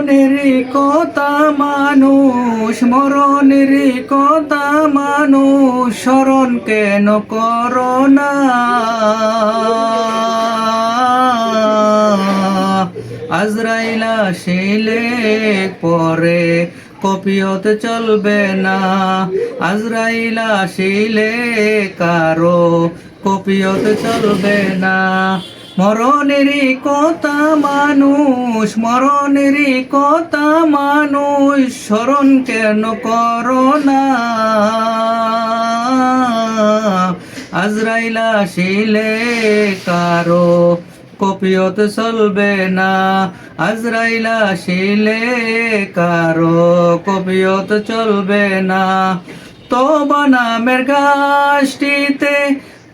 মরণেরই কথা মানুষ, মরণেরই কথা মানুষ, স্মরণ কেন করো না? আজরাইল আসিলে পরে কপিয়ত চলবে না। আজরাইল আসিলে কারো কপিয়ত চলবে না। মরণেরই কথা মানুষ, মরণেরই কথা মানুষ, স্মরণ কেন করো না? আজরাইল আসিলে কারো কপিয়ত চলবে না। আজরাইল আসিলে কারো কপিয়ত চলবে না। তওবা নামের গাছটিতে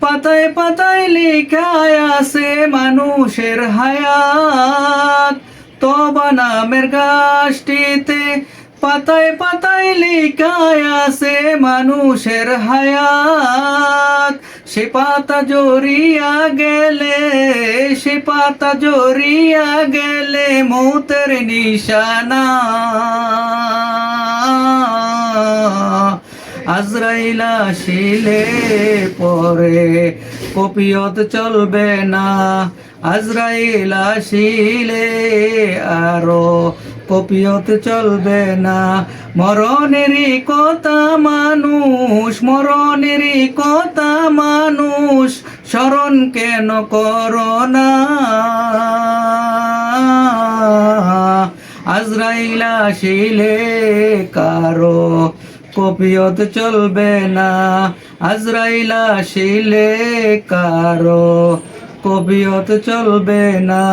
পাতায় পাতায় লেখায় আছে মানুষের হায়াত। তওবা নামের গাছটিতে পাতায় পাতায় লেখায় আছে মানুষের হায়াত। সে পাতা জড়িয়া গেলে, সে পাতা জড়িয়া গেলে মৌতের নিশানা। আজরাইল আসিলে পরে কপিয়ত চলবে না। আজরাইল আসিলে আরো কপিয়ত চলবে না। মরণেরই কথা মানুষ, মরণেরই কথা মানুষ, স্মরণ কেন করো না? আজরাইল আসিলে কারো কপিয়ত চলবে না। আজরাইল আসিলে কারো কপিয়ত চলবে না।